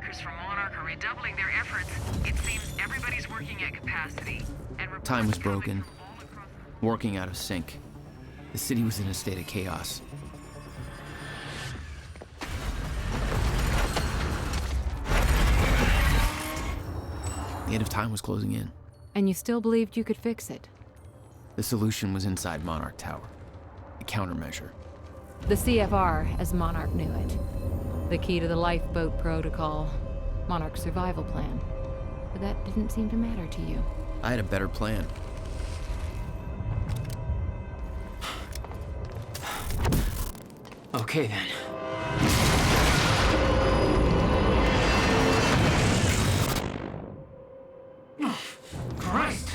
workers from Monarch are redoubling their efforts. It seems everybody's working at capacity. And Time was reports coming broken, from all across working out of sync. The city was in a state of chaos. The end of time was closing in. And you still believed you could fix it? The solution was inside Monarch Tower. A countermeasure. The CFR, as Monarch knew it. The key to the lifeboat protocol. Monarch's survival plan. But that didn't seem to matter to you. I had a better plan. Okay then. Christ!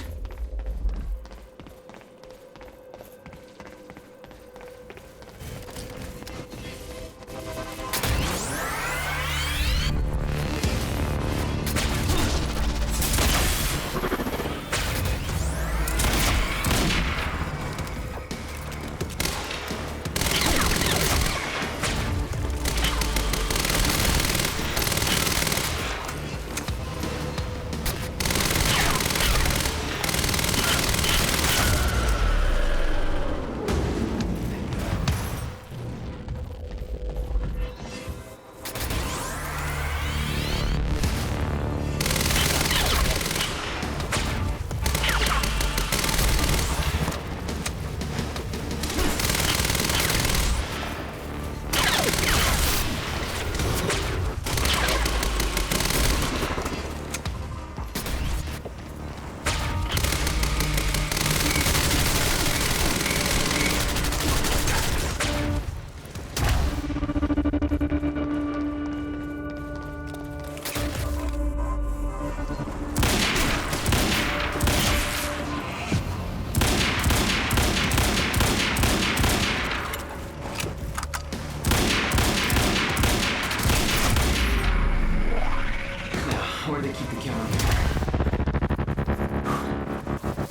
Where'd they keep the camera?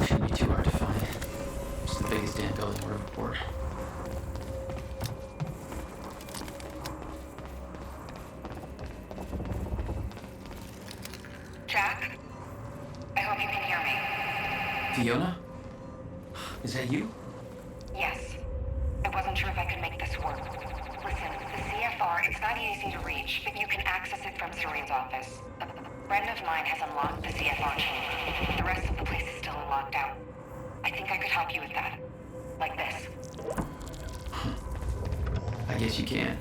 Shouldn't be too hard to find. It's the biggest damn building in Riverport. Jack? I hope you can hear me. Fiona? Is that you? Yes. I wasn't sure if I could make this work. Listen, the CFR, it's not easy to reach, but you can access it from Serene's office. A friend of mine has unlocked the CFR chamber. The rest of the place is still locked out. I think I could help you with that. Like this. I guess you can.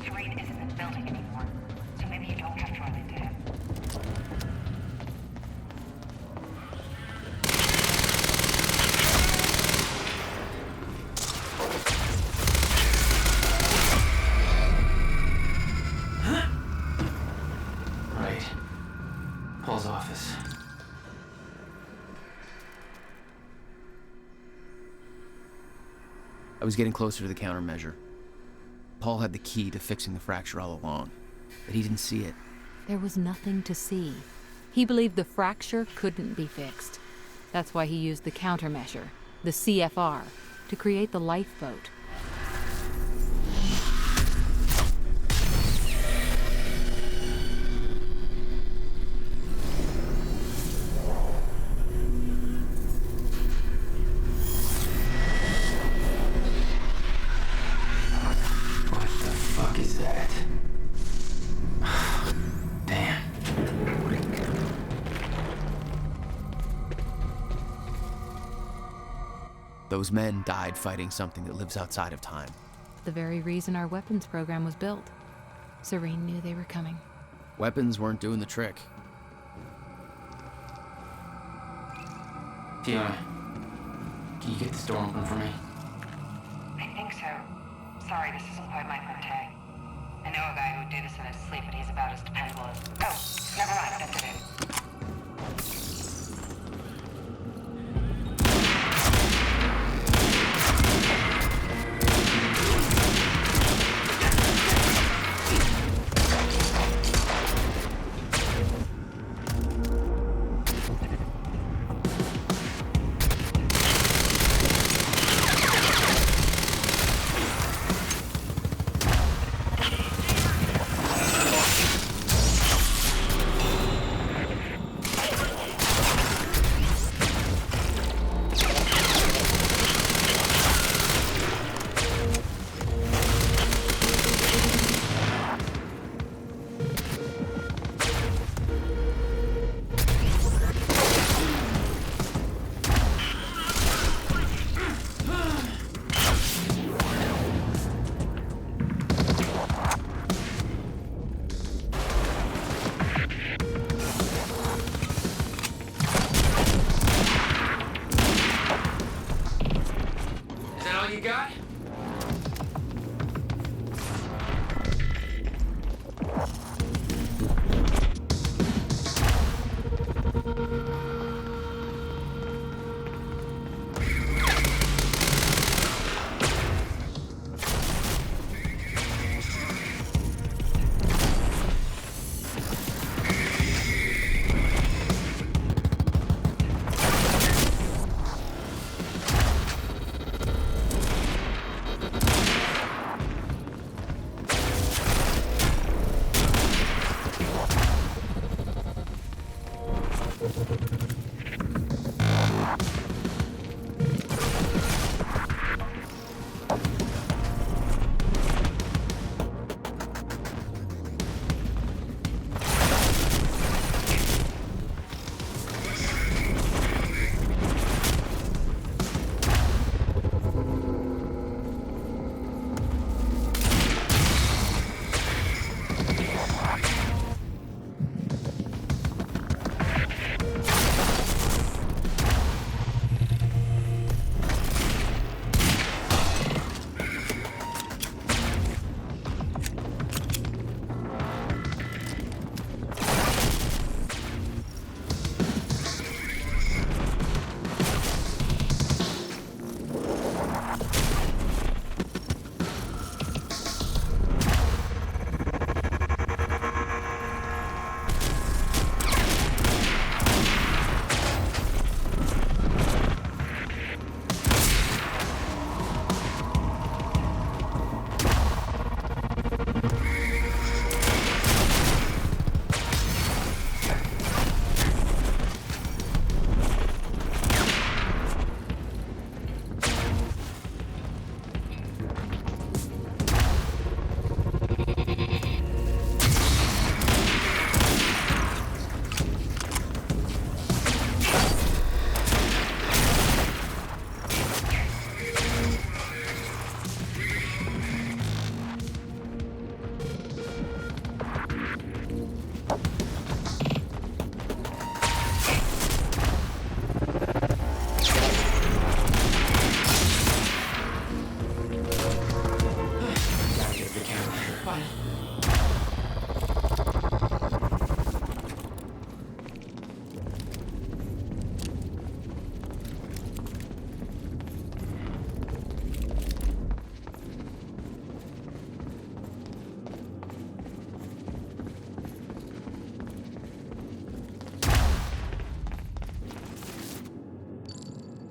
Serene isn't in the building anymore, so maybe you don't have to run into him. Right. Paul's office. I was getting closer to the countermeasure. Paul had the key to fixing the fracture all along, but he didn't see it. There was nothing to see. He believed the fracture couldn't be fixed. That's why he used the countermeasure, the CFR, to create the lifeboat. What the fuck is that? Damn. Those men died fighting something that lives outside of time. The very reason our weapons program was built. Serene knew they were coming. Weapons weren't doing the trick. Fiona, can you get this door open for me? I think so. Sorry, this isn't quite my forte. I know a guy who would do this in his sleep, but he's about as dependable as... Oh, never mind, that's it.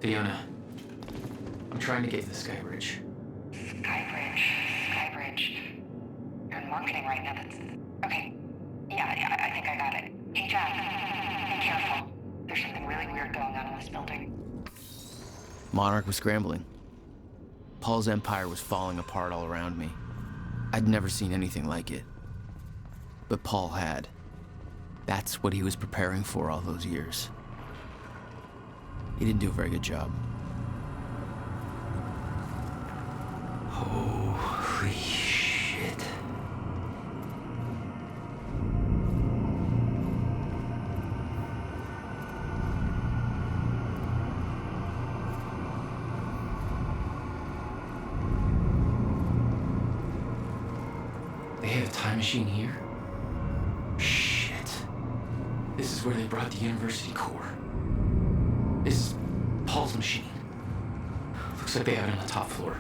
Fiona, I'm trying to get to the Sky Bridge. Skybridge. You're in marketing right now, that's... Okay. Yeah, I think I got it. Hey, Jack, be careful. There's something really weird going on in this building. Monarch was scrambling. Paul's empire was falling apart all around me. I'd never seen anything like it. But Paul had. That's what he was preparing for all those years. He didn't do a very good job. Holy shit. They have a time machine here? Shit. This is where they brought the university core. This is Paul's machine. Looks like they have it on the top floor.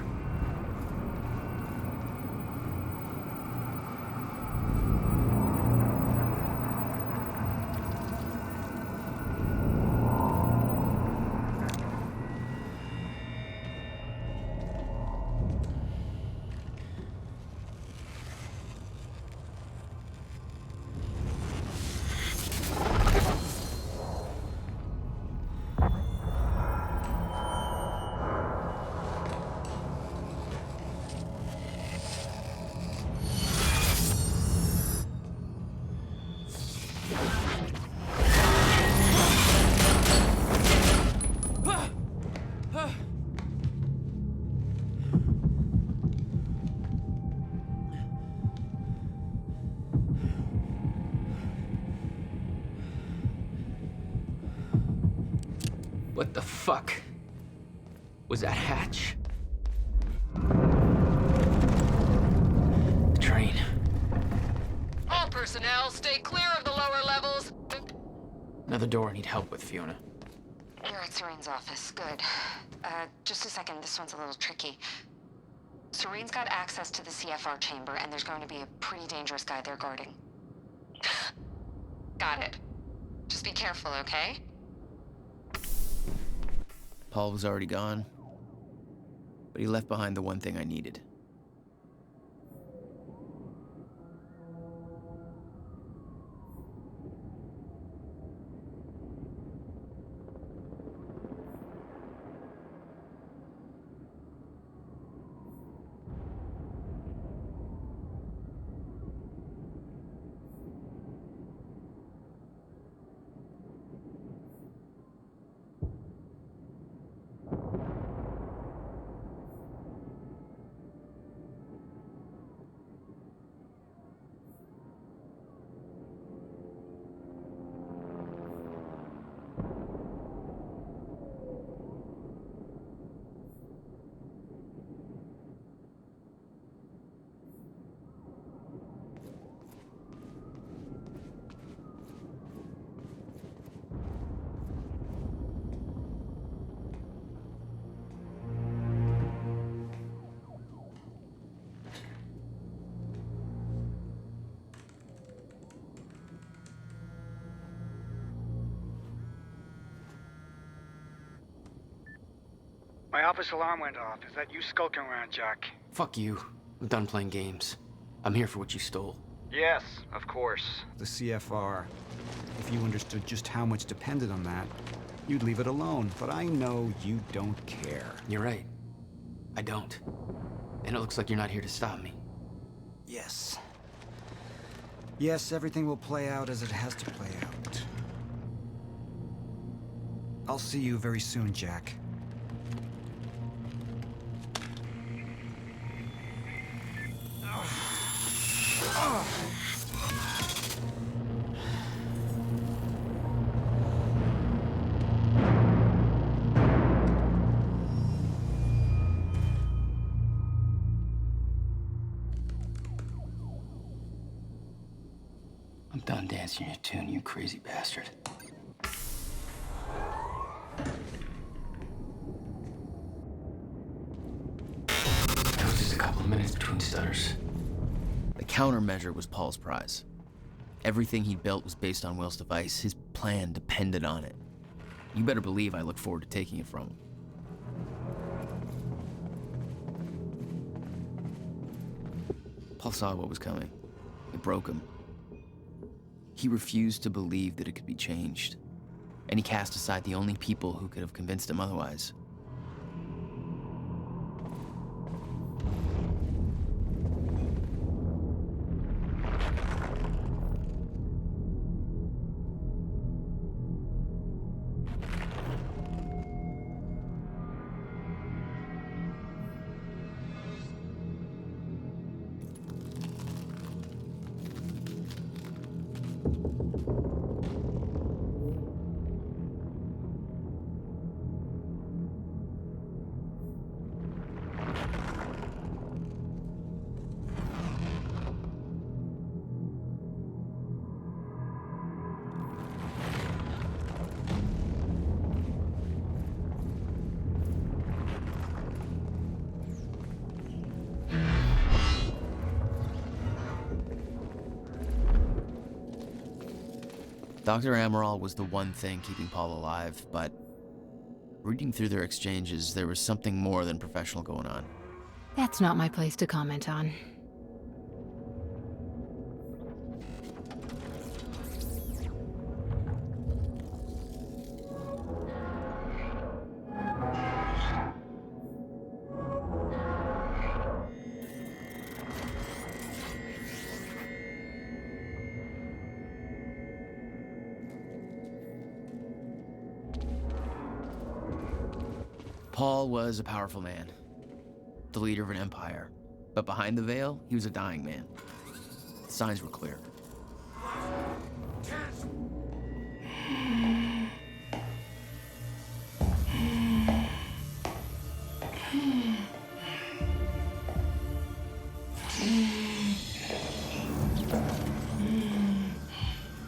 What the fuck? Was that hatch? The train. All personnel, stay clear of the lower levels. Another door I need help with, Fiona. You're at Serene's office. Good. Just a second. This one's a little tricky. Serene's got access to the CFR chamber, and there's going to be a pretty dangerous guy there guarding. Got it. Just be careful, okay? Paul was already gone, but he left behind the one thing I needed. My office alarm went off. Is that you skulking around, Jack? Fuck you. I'm done playing games. I'm here for what you stole. Yes, of course. The CFR. If you understood just how much depended on that, you'd leave it alone. But I know you don't care. You're right. I don't. And it looks like you're not here to stop me. Yes. Yes, everything will play out as it has to play out. I'll see you very soon, Jack. I'm done dancing your tune, you crazy bastard. It was just a couple of minutes between stutters. The countermeasure was Paul's prize. Everything he built was based on Will's device. His plan depended on it. You better believe I look forward to taking it from him. Paul saw what was coming. It broke him. He refused to believe that it could be changed, and he cast aside the only people who could have convinced him otherwise. Dr. Amaral was the one thing keeping Paul alive, but reading through their exchanges, there was something more than professional going on. That's not my place to comment on. Paul was a powerful man, the leader of an empire, but behind the veil, he was a dying man. The signs were clear.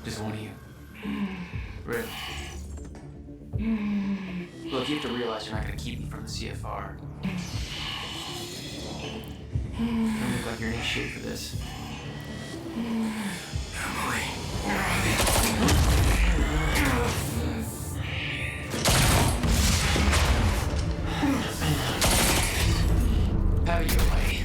Just one of you. Rick. Look, you have to realize you're not going to keep me from the CFR. You don't look like you're in any shape for this. Have it your way.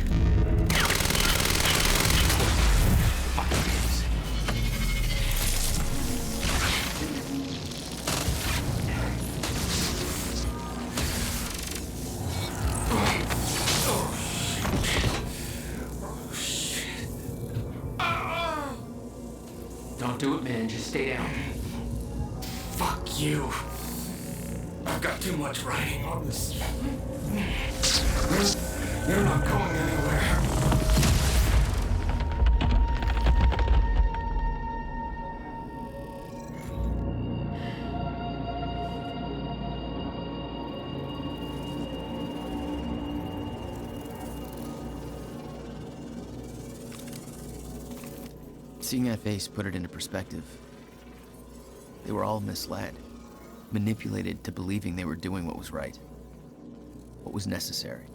Don't do it, man. Just stay down. Fuck you. I've got too much writing on this. You're not going anywhere. Seeing that face put it into perspective. They were all misled, manipulated to believing they were doing what was right, what was necessary.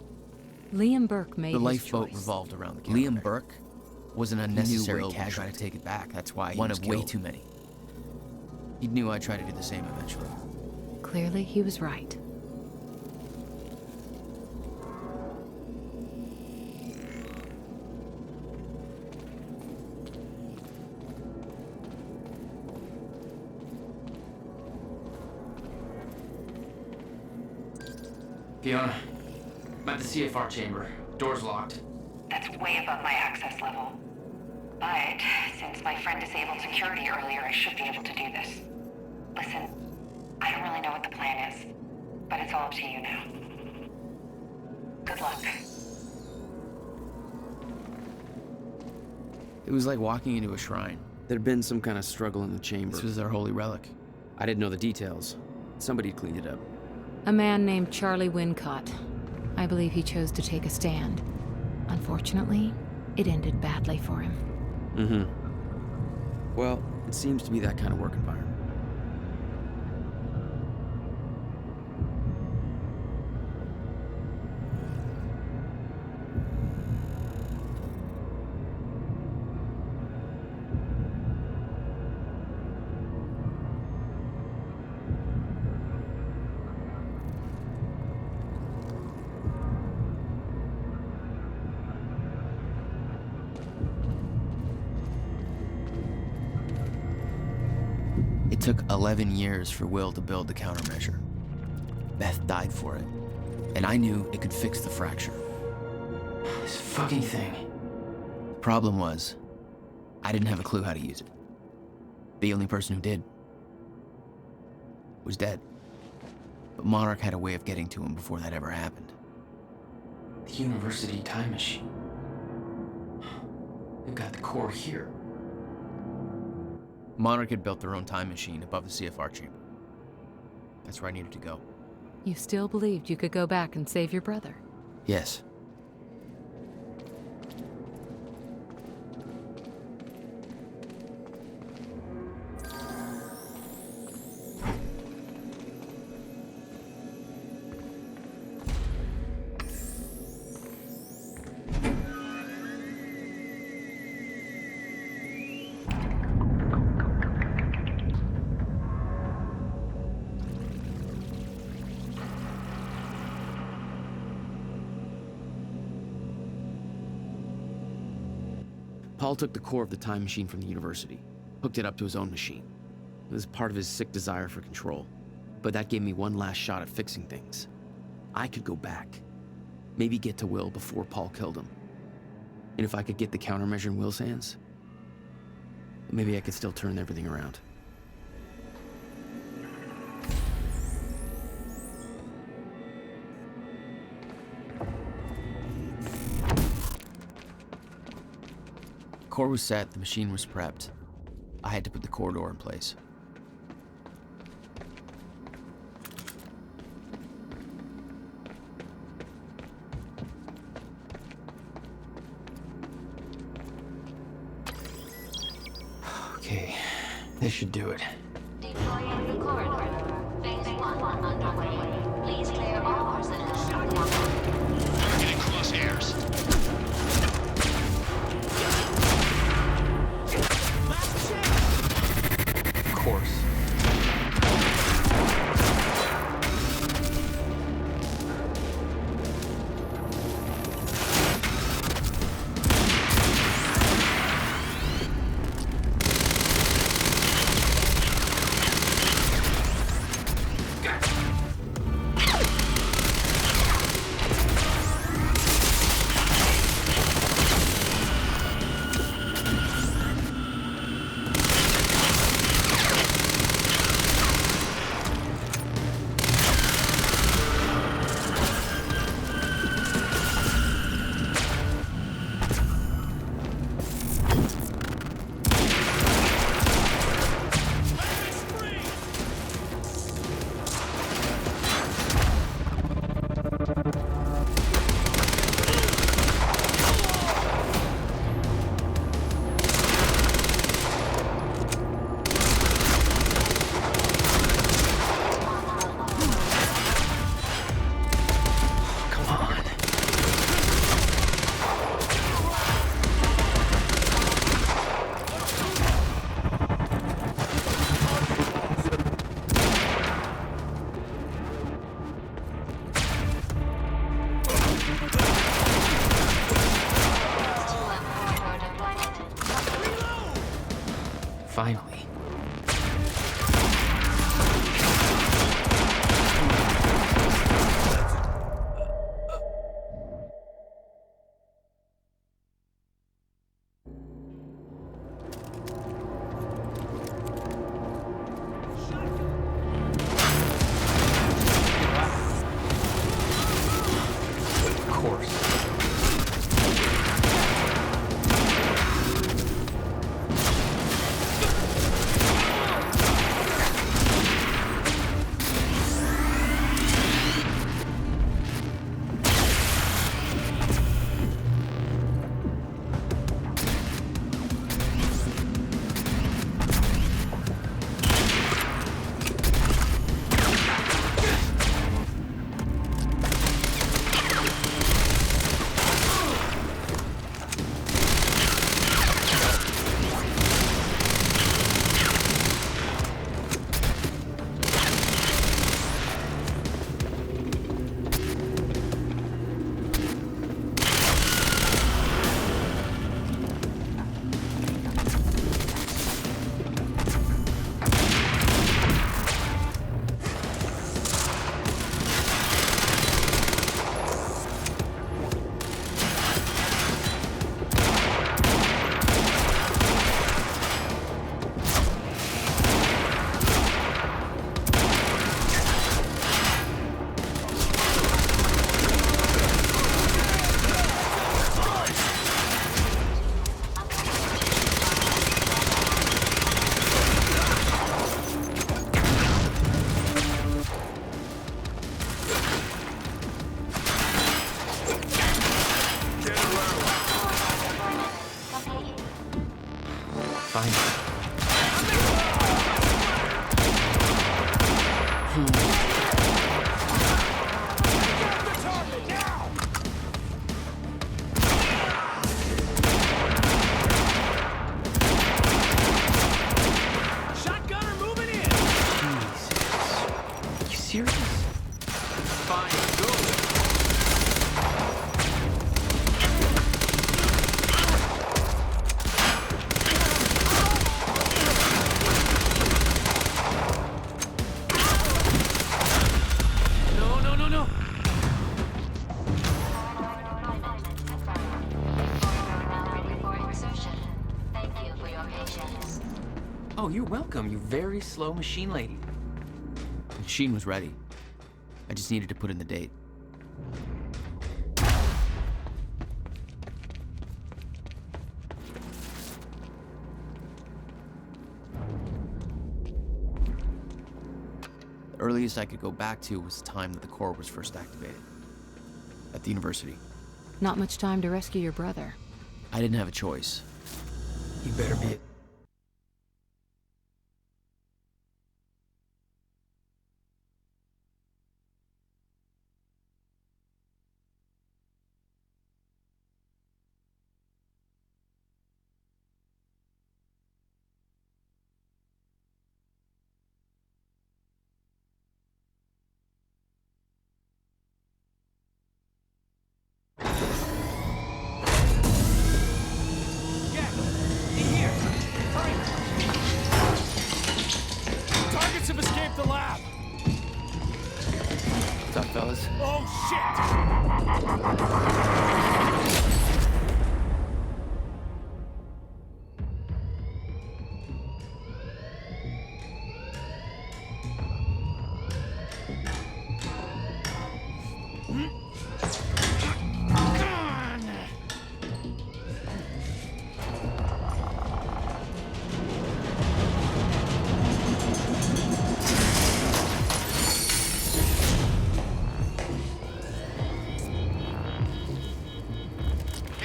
Liam Burke made The his lifeboat choice. revolved around the counter. Liam Burke was an unnecessary casualty to take it back. That's why he was way too many. He knew I'd try to do the same eventually. Clearly, he was right. Fiona, I'm at the CFR chamber. Door's locked. That's way above my access level. But since my friend disabled security earlier, I should be able to do this. Listen, I don't really know what the plan is, but it's all up to you now. Good luck. It was like walking into a shrine. There'd been some kind of struggle in the chamber. This was their holy relic. I didn't know the details. Somebody cleaned it up. A man named Charlie Wincott. I believe he chose to take a stand. Unfortunately, it ended badly for him. Mm-hmm. Well, it seems to be that kind of work environment. It took 11 years for Will to build the countermeasure. Beth died for it, and I knew it could fix the fracture. This fucking thing. Problem was, I didn't have a clue how to use it. The only person who did was dead. But Monarch had a way of getting to him before that ever happened. The university time machine. They've got the core here. Monarch had built their own time machine above the CFR chamber. That's where I needed to go. You still believed you could go back and save your brother? Yes. Paul took the core of the time machine from the university, hooked it up to his own machine. It was part of his sick desire for control, but that gave me one last shot at fixing things. I could go back, maybe get to Will before Paul killed him. And if I could get the countermeasure in Will's hands, maybe I could still turn everything around. Core was set, the machine was prepped. I had to put the core door in place. Okay, this should do it. Deploying the corridor. Phase 1 underway. Please clear all personnel. Targeting crosshairs. Of course. serious? Fine, go. No, no, no, no. Ready for insertion. Thank you for your patience. Oh, you're welcome, you very slow machine lady. The machine was ready. I just needed to put in the date. The earliest I could go back to was the time that the core was first activated. At the university. Not much time to rescue your brother. I didn't have a choice. You better be. Targets have escaped the lab! What's up, fellas? Oh,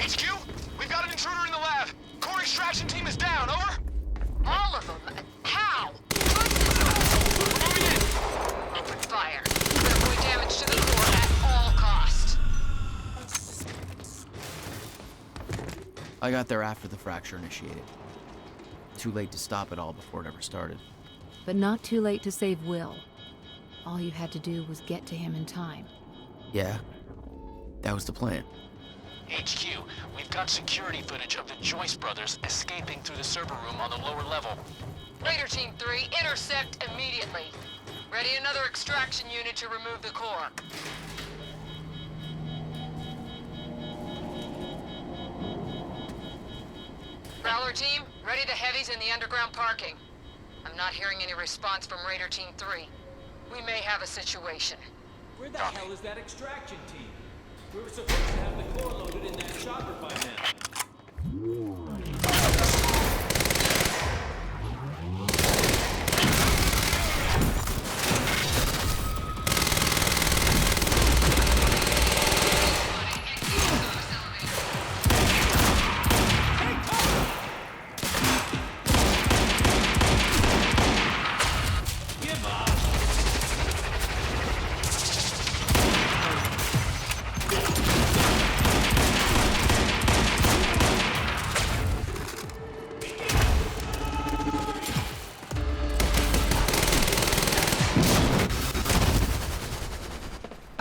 HQ? We've got an intruder in the lab. Core extraction team is down, over. All of them? How? Moving in. Open fire. Avoid damage to the core at all costs. I got there after the fracture initiated. Too late to stop it all before it ever started. But not too late to save Will. All you had to do was get to him in time. Yeah, that was the plan. HQ, we've got security footage of the Joyce brothers escaping through the server room on the lower level. Raider Team 3, intercept immediately. Ready another extraction unit to remove the core. Prowler Team, ready the heavies in the underground parking. I'm not hearing any response from Raider Team 3. We may have a situation. Where the hell is that extraction team? We were supposed to have the core loaded in that chopper by now.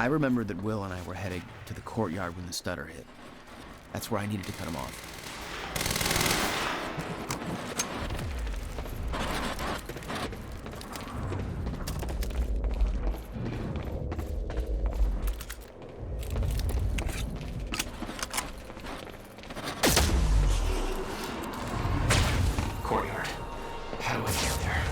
I remember that Will and I were heading to the courtyard when the stutter hit. That's where I needed to cut him off. Courtyard. How do I get there?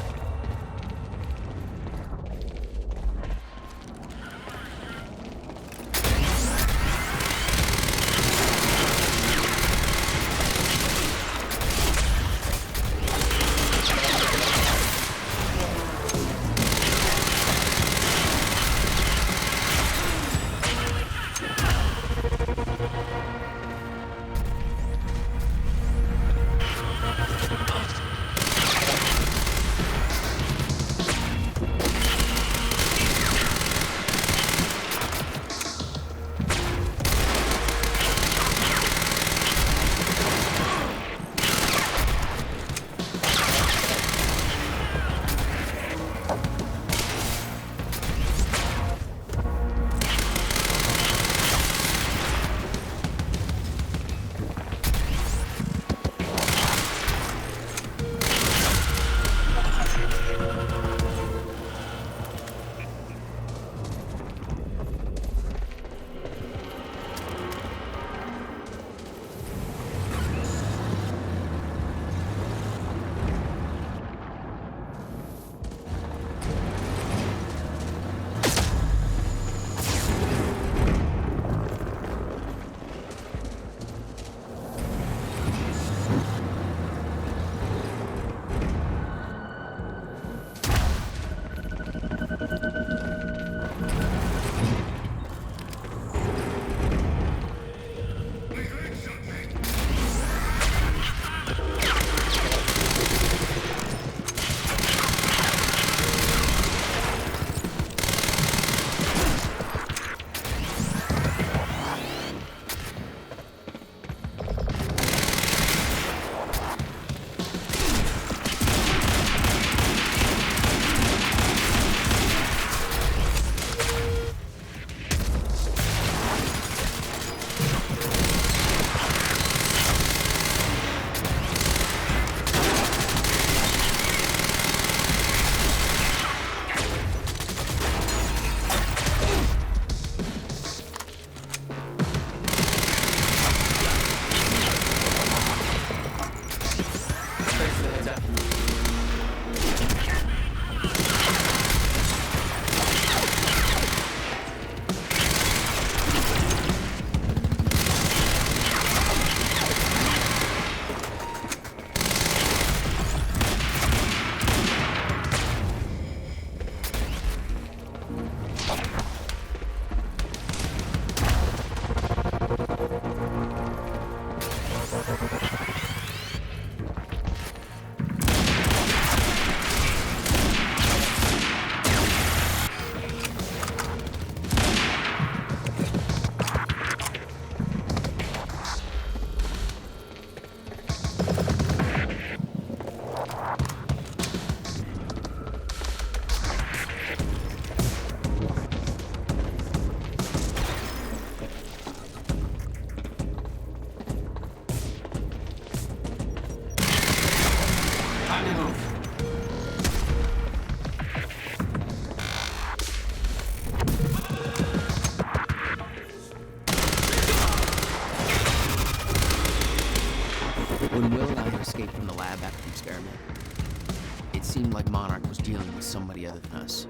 like Monarch was dealing with somebody other than us.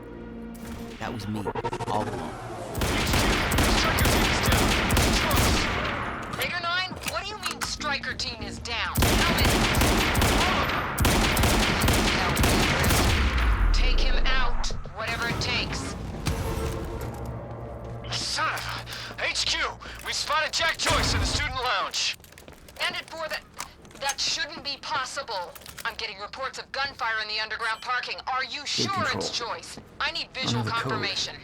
That was me, all along. Raider 9, what do you mean Striker Team is down? How many? Take him out, whatever it takes. Son of a... HQ! We spotted Jack Joyce in the student lounge. And it for that... That shouldn't be possible. I'm getting reports of gunfire in the underground parking. Are you sure it's Joyce? I need visual Under the code. confirmation.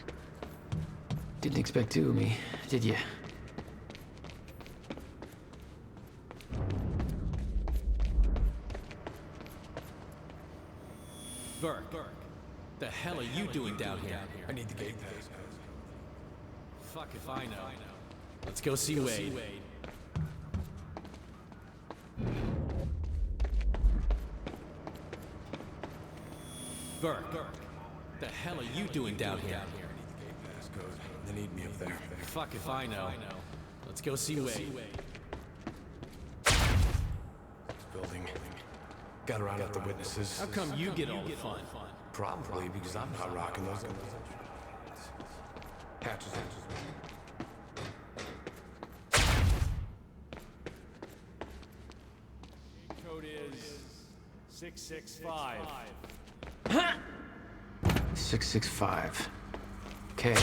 Didn't expect two of me, did you? Burke, the hell are you doing down here? I need the gate pass. Fuck if I know. Let's go see Wade. Burke, the hell are you doing down here? I need the gate pass code. They need me up there. Fuck if I know. Let's go see Wade. This building. Gotta round out the witnesses. How come you get all the fun? Probably because I'm not rocking those guns. Hatches. Code is 665. 665. Okay.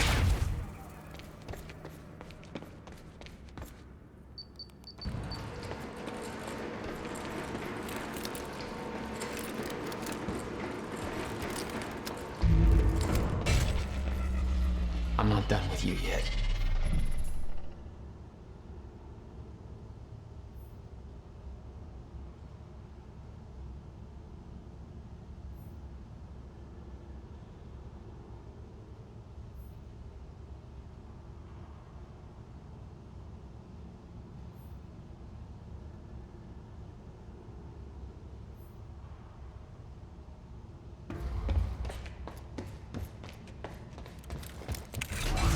I'm not done with you yet.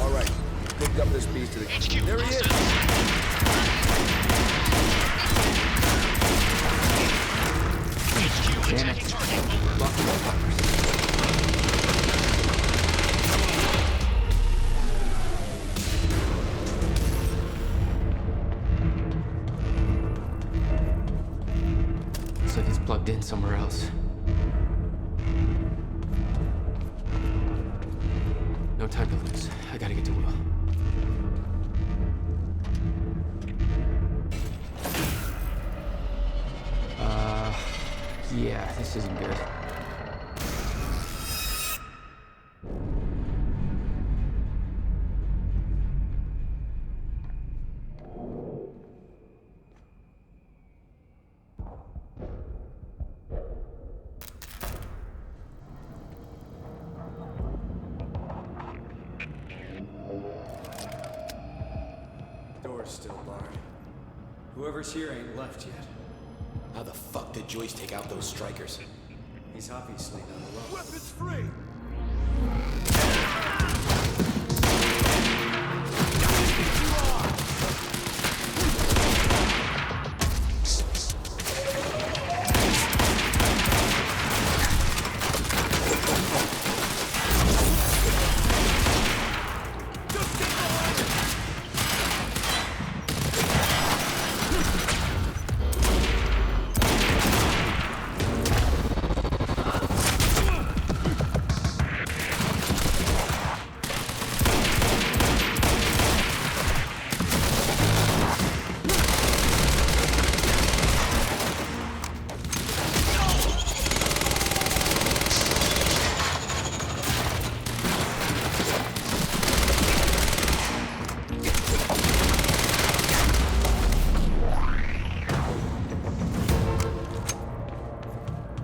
All right, pick up this beast to the... HQ, There he is! HQ, Damn attacking it. target. Looks like it's plugged in somewhere else. No time to lose. I gotta get to Will. Yeah, this isn't good. Door's still barred. Whoever's here ain't left yet. How the fuck did Joyce take out those strikers? He's obviously not alone. Weapons free!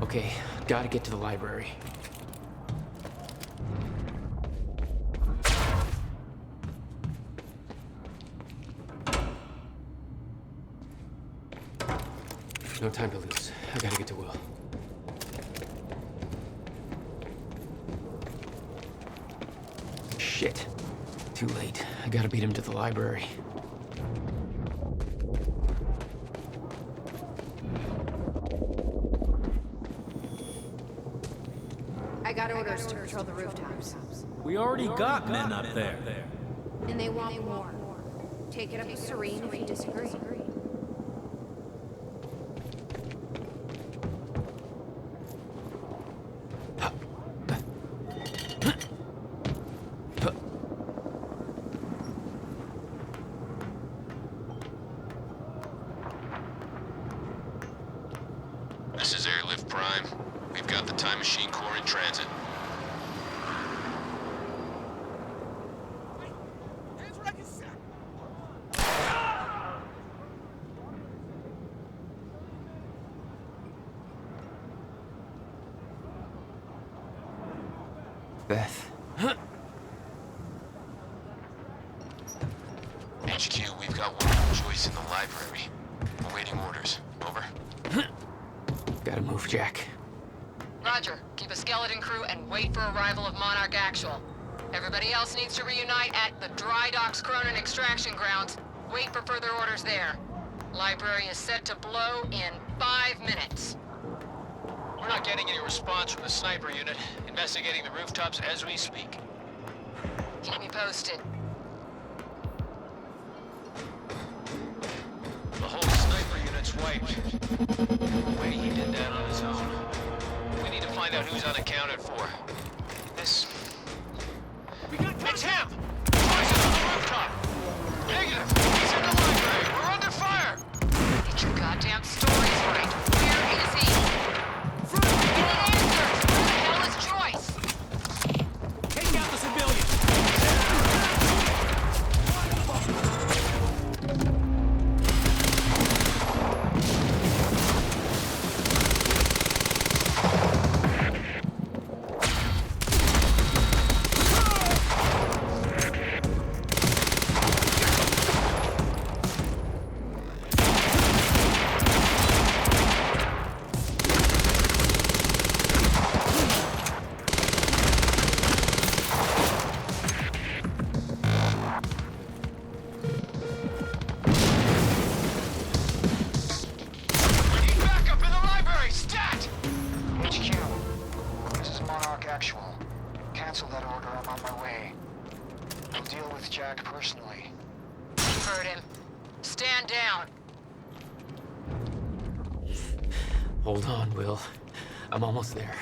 Okay, gotta get to the library. No time to lose. I gotta get to Will. Shit. Too late. I gotta beat him to the library. I got orders to patrol the rooftops. We already got men up there. And they want more. Take it up with Serene if you disagree. This is Airlift Prime. We've got the Time Machine Corps in transit. Beth. HQ, we've got one from Joyce in the library. Awaiting orders. Over. Gotta move, Jack. Roger. Keep a skeleton crew and wait for arrival of Monarch Actual. Everybody else needs to reunite at the Dry Docks Cronin extraction grounds. Wait for further orders there. Library is set to blow in 5 minutes. We're not getting any response from the sniper unit. Investigating the rooftops as we speak. Keep me posted. The whole sniper unit's wiped. No way he did that on his own. We need to find out who's unaccounted for. This... It's him! Joyce is on the rooftop! Negative! He's in the library! We're under fire! Get your goddamn stories right. Where is he? Get answers! Where the hell is Joyce? Take out the civilians! Hold on, Will. I'm almost there.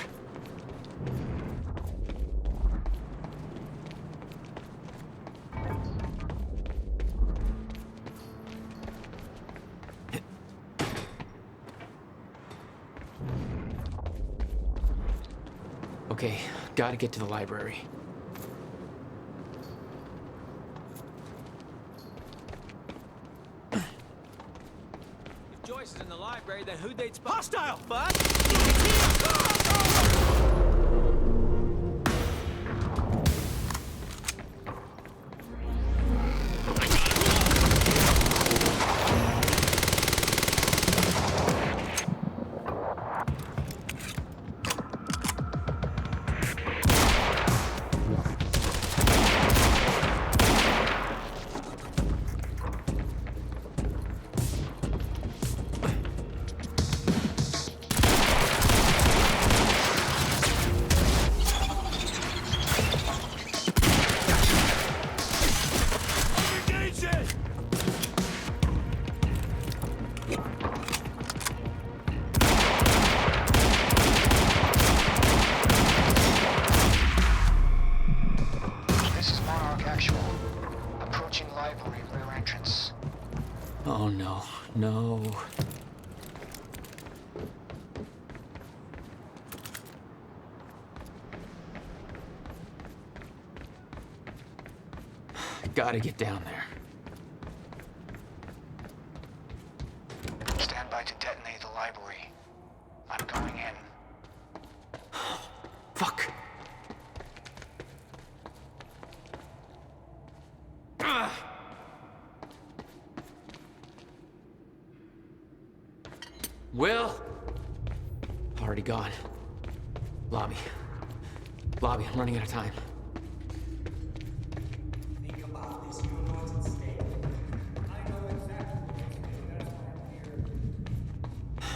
Okay, gotta get to the library. Joyce is in the library, then who dates hostile, bud? Oh no, no. Gotta get down there. Stand by to detonate the library. I'm going in. Fuck. Will? Already gone. Lobby. Lobby, I'm running out of time. Think about this, you know what's at stake. I know exactly what's at stake, that's why I'm here.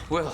Will.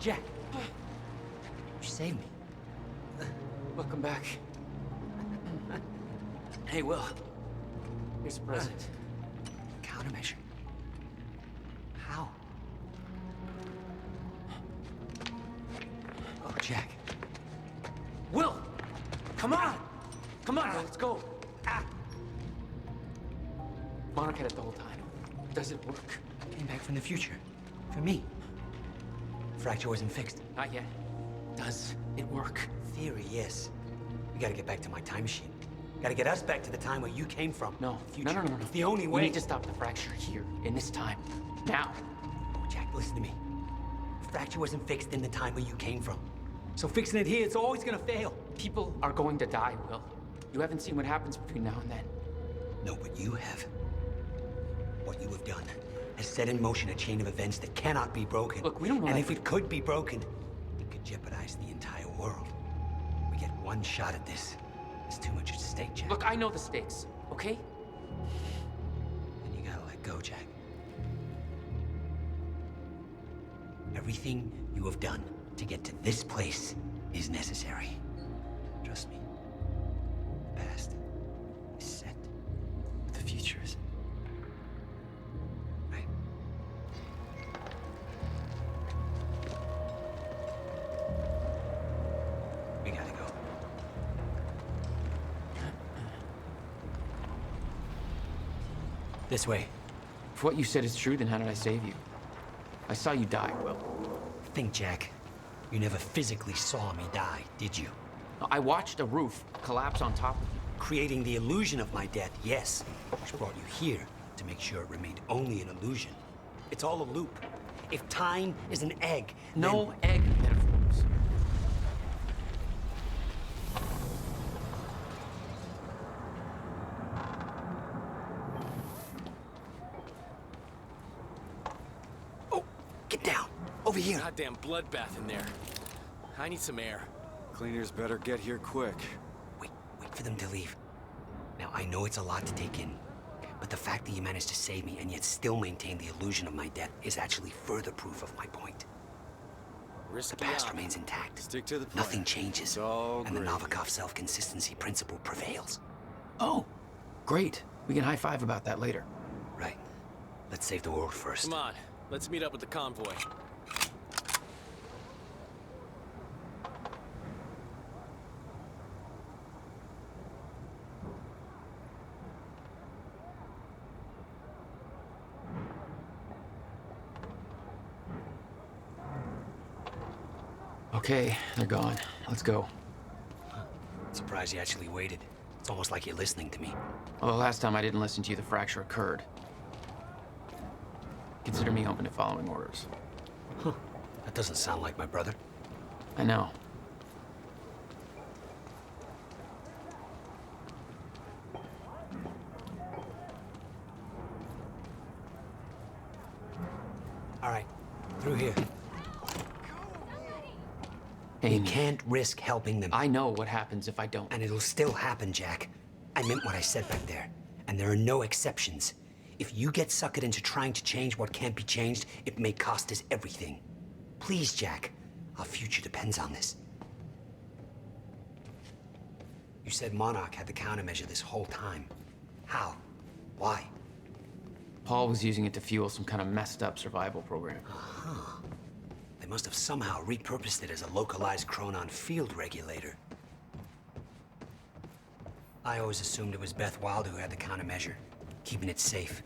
Jack, you saved me. Welcome back. Hey, Will. Here's a present. Countermeasure. How? Oh, Jack. Will! Come on! Come on, let's go. Monarch had it the whole time. Does it work? Came back from the future. For me. Fracture wasn't fixed. Not yet. Does it work? Theory, yes. We gotta get back to my time machine. Gotta get us back to the time where you came from. No. Future. No. It's the only way. We need to stop the fracture here, in this time. Now. Oh, Jack, listen to me. The fracture wasn't fixed in the time where you came from. So fixing it here, it's always gonna fail. People are going to die, Will. You haven't seen what happens between now and then. No, but you have. What you have done has set in motion a chain of events that cannot be broken. Look, we don't know. And if it could be broken, it could jeopardize the entire world. We get one shot at this. There's too much at stake, Jack. Look, I know the stakes, okay? And you gotta let go, Jack. Everything you have done to get to this place is necessary. Trust me. The past is set. The future is. Right? We gotta go. This way. If what you said is true, then how did I save you? I saw you die, Will. Think, Jack. You never physically saw me die, did you? I watched a roof collapse on top of you. Creating the illusion of my death, yes. Which brought you here to make sure it remained only an illusion. It's all a loop. If time is an egg, no egg metaphors. Oh, get down. Over here. Goddamn bloodbath in there. I need some air. Cleaners better get here quick. Wait for them to leave. Now, I know it's a lot to take in, but the fact that you managed to save me and yet still maintain the illusion of my death is actually further proof of my point. Risky the past op. remains intact. Stick to the plan. Nothing changes. It's all and the great. Novikov self-consistency principle prevails. Oh, great. We can high-five about that later. Right. Let's save the world first. Come on, let's meet up with the convoy. Okay, they're gone. Let's go. Surprised you actually waited. It's almost like you're listening to me. Well, the last time I didn't listen to you, the fracture occurred. Consider me open to following orders. Huh. That doesn't sound like my brother. I know. All right, through here. Amy. You can't risk helping them. I know what happens if I don't. And it'll still happen, Jack. I meant what I said back there. And there are no exceptions. If you get suckered into trying to change what can't be changed, it may cost us everything. Please, Jack. Our future depends on this. You said Monarch had the countermeasure this whole time. How? Why? Paul was using it to fuel some kind of messed up survival program. Uh-huh. They must have somehow repurposed it as a localized chronon field regulator. I always assumed it was Beth Wilder who had the countermeasure, keeping it safe.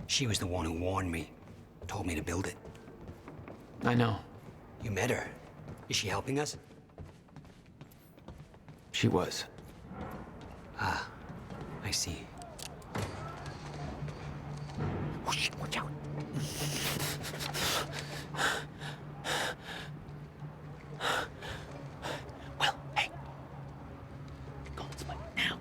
She was the one who warned me, told me to build it. I know. You met her. Is she helping us? She was. Ah, I see. Oh shit, watch out. Well, hey. Go on, split now.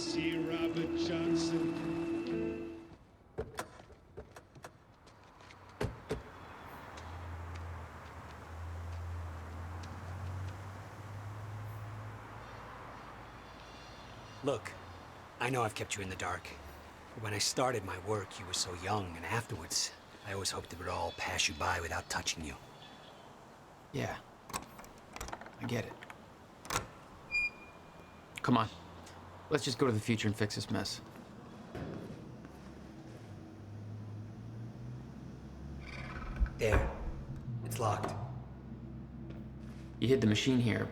C. Robert Johnson. Look, I know I've kept you in the dark. When I started my work, you were so young, and afterwards, I always hoped it would all pass you by without touching you. Yeah. I get it. Come on. Let's just go to the future and fix this mess. There. It's locked. You hid the machine here.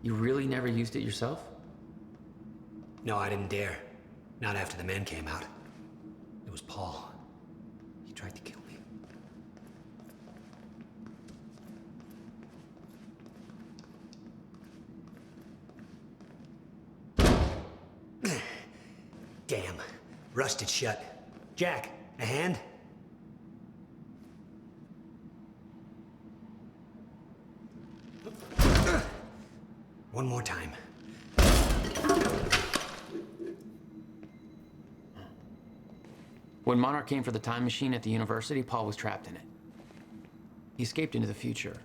You really never used it yourself? No, I didn't dare. Not after the men came out. It was Paul. He tried to kill me. Damn. Rusted shut. Jack, a hand? One more time. When Monarch came for the time machine at the university, Paul was trapped in it. He escaped into the future.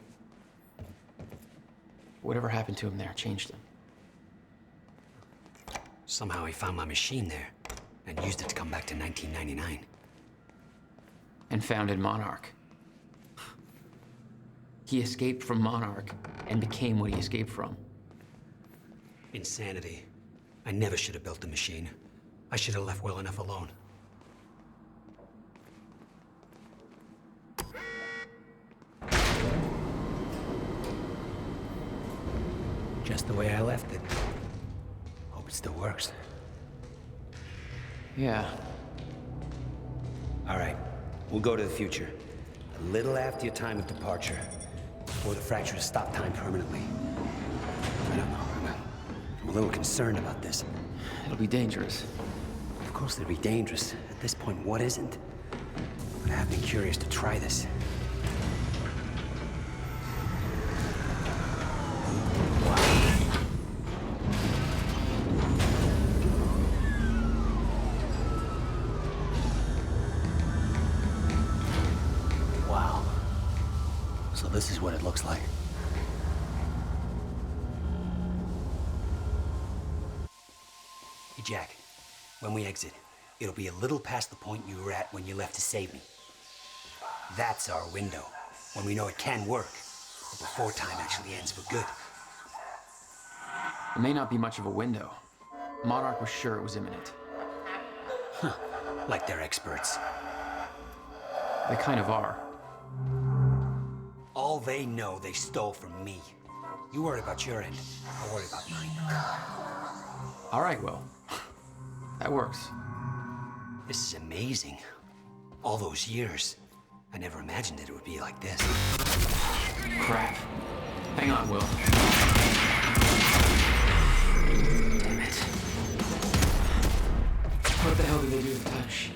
Whatever happened to him there changed him. Somehow he found my machine there and used it to come back to 1999. And founded Monarch. He escaped from Monarch and became what he escaped from. Insanity. I never should have built the machine. I should have left well enough alone. Just the way I left it. Hope it still works. Yeah. All right, we'll go to the future. A little after your time of departure. Before the fracture has stopped time permanently. I don't know. I'm a little concerned about this. It'll be dangerous. Of course it'll be dangerous. At this point, what isn't? But I have been curious to try this. Wow. So this is what it looks like. Hey, Jack. When we exit, it'll be a little past the point you were at when you left to save me. That's our window, when we know it can work, but before time actually ends for good. It may not be much of a window. Monarch was sure it was imminent. Huh. Like they're experts. They kind of are. All they know they stole from me. You worry about your end, I'll worry about mine. All right, Will. That works. This is amazing. All those years. I never imagined that it would be like this. Crap. Hang on, Will. Damn it. What the hell did they do with the time machine?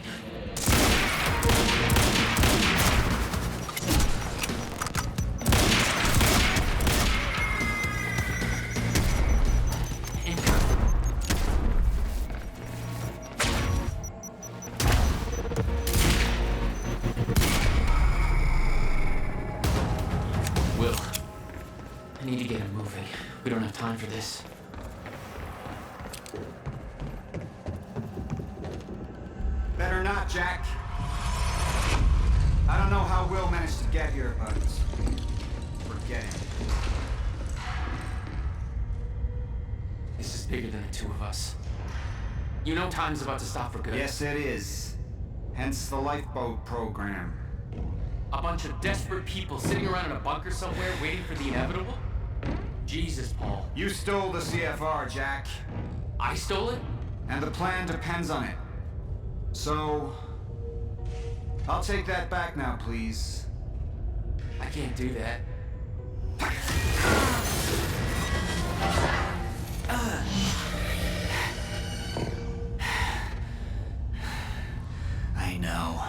I need to get him moving. We don't have time for this. Better not, Jack. I don't know how Will managed to get here, but forget it. This is bigger than the two of us. You know time's about to stop for good. Yes, it is. Hence the lifeboat program. A bunch of desperate people sitting around in a bunker somewhere waiting for the inevitable? Jesus, Paul. You stole the CFR, Jack. I stole it? And the plan depends on it. So, I'll take that back now, please. I can't do that. I know.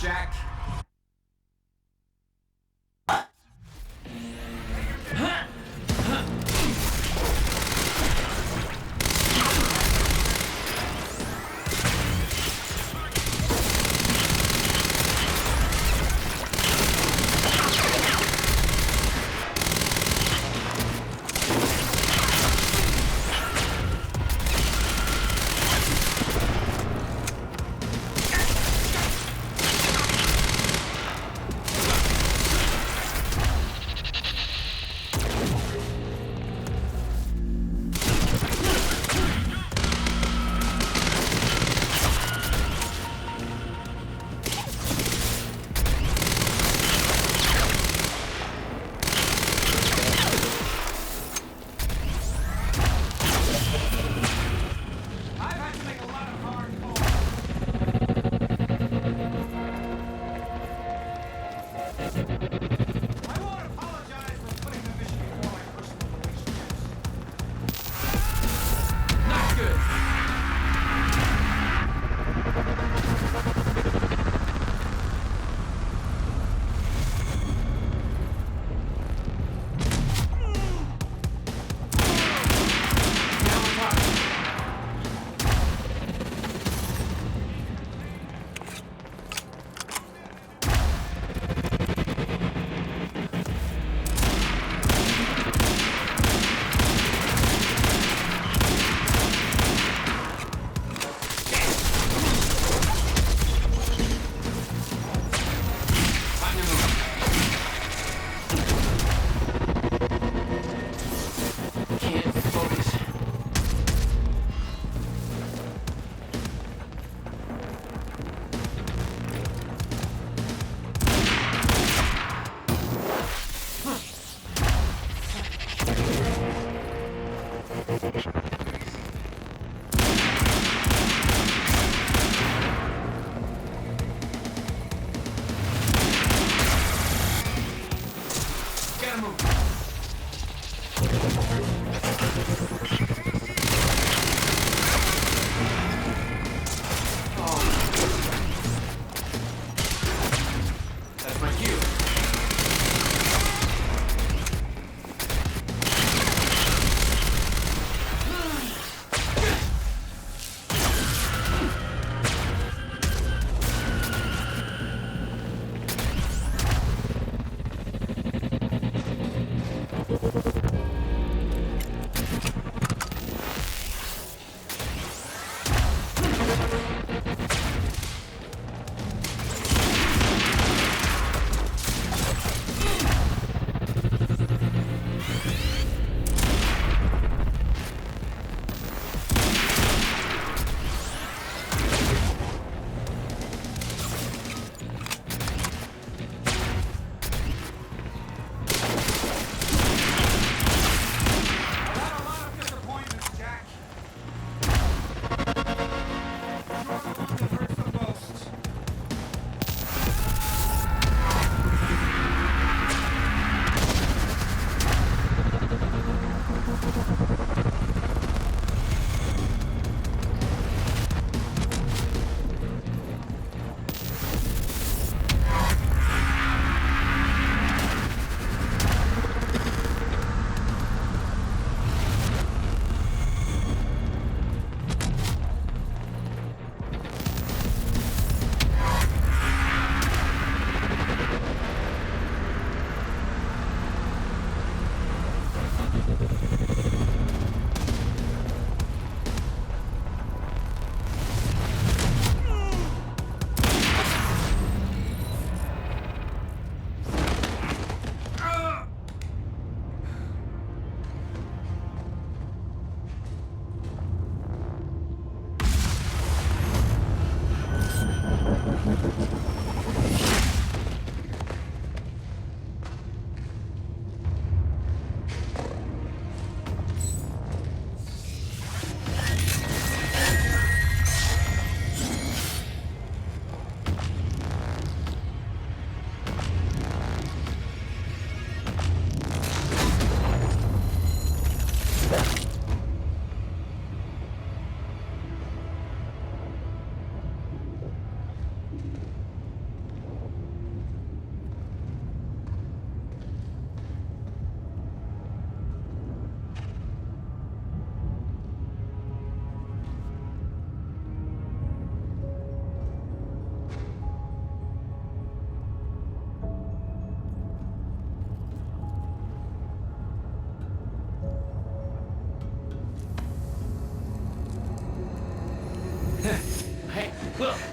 Jack!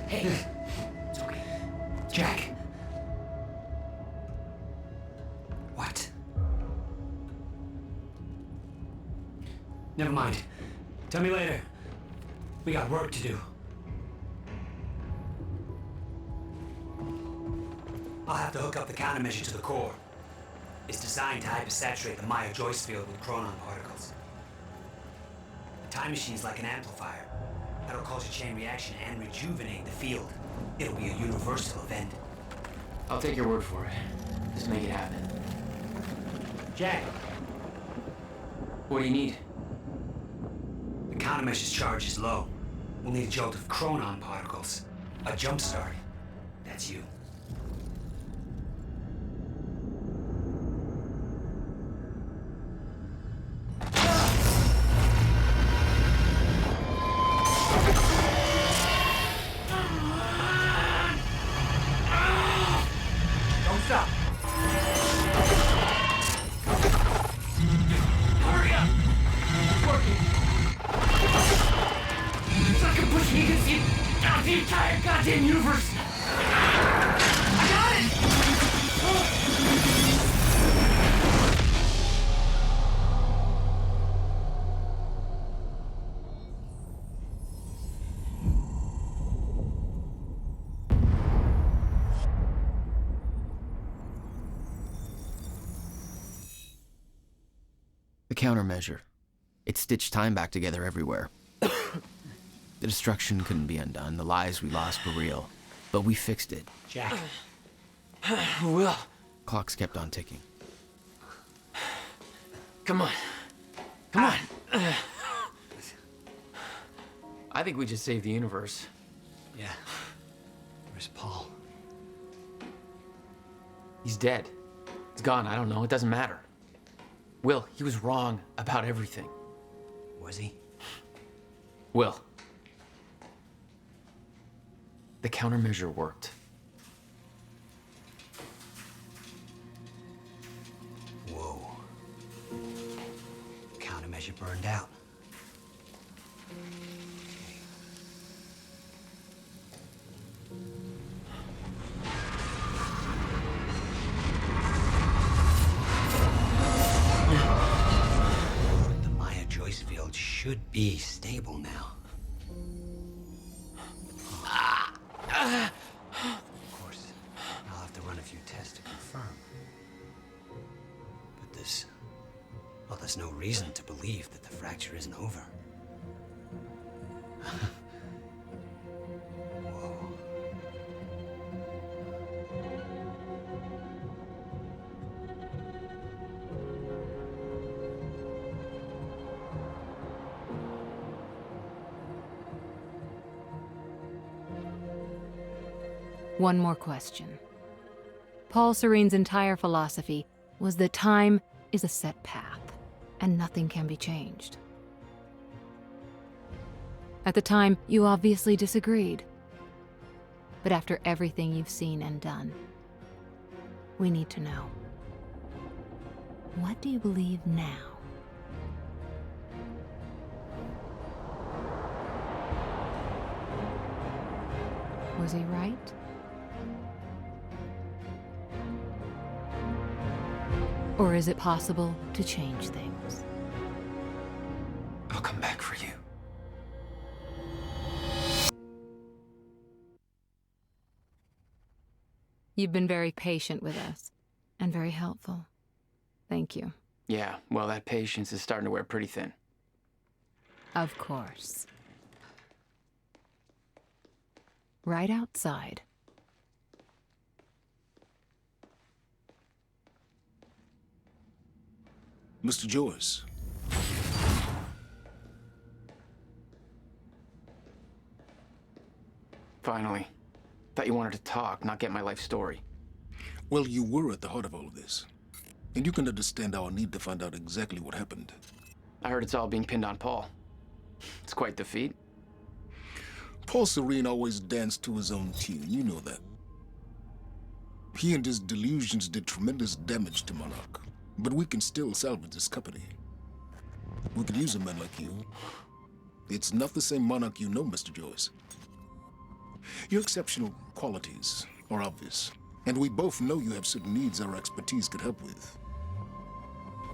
Hey! It's okay. Jack! What? Never mind. Tell me later. We got work to do. I'll have to hook up the countermeasure to the core. It's designed to hypersaturate the Maya-Joyce field with chronon particles. The time machine's like an amplifier. That'll cause a chain reaction and rejuvenate the field. It'll be a universal event. I'll take your word for it. Just make it happen. Jack! What do you need? The countermeasure's charge is low. We'll need a jolt of chronon particles. A jump start. That's you. Don't stop. Hurry up! It's working. It's like I'm pushing against the entire goddamn universe. I got it! The countermeasure. It stitched time back together everywhere. The destruction couldn't be undone. The lives we lost were real. But we fixed it. Jack. Will. Clocks kept on ticking. Come on. Come on. I think we just saved the universe. Yeah. Where's Paul? He's dead. He's gone. I don't know. It doesn't matter. Will, he was wrong about everything. Was he? Will. The countermeasure worked. Whoa. Countermeasure burned out. The Maya-Joyce field should be stable now. Of course, I'll have to run a few tests to confirm. But there's no reason to believe that the fracture isn't over. Whoa. One more question. Paul Serene's entire philosophy was that time is a set path, and nothing can be changed. At the time, you obviously disagreed. But after everything you've seen and done, we need to know. What do you believe now? Was he right? Or is it possible to change things? I'll come back for you. You've been very patient with us, and very helpful. Thank you. Yeah, well, that patience is starting to wear pretty thin. Of course. Right outside. Mr. Joyce. Finally. Thought you wanted to talk, not get my life story. Well, you were at the heart of all of this. And you can understand our need to find out exactly what happened. I heard it's all being pinned on Paul. It's quite the feat. Paul Serene always danced to his own tune, you know that. He and his delusions did tremendous damage to Monarch. But we can still salvage this company. We could use a man like you. It's not the same Monarch you know, Mr. Joyce. Your exceptional qualities are obvious, and we both know you have certain needs our expertise could help with.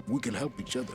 We can help each other.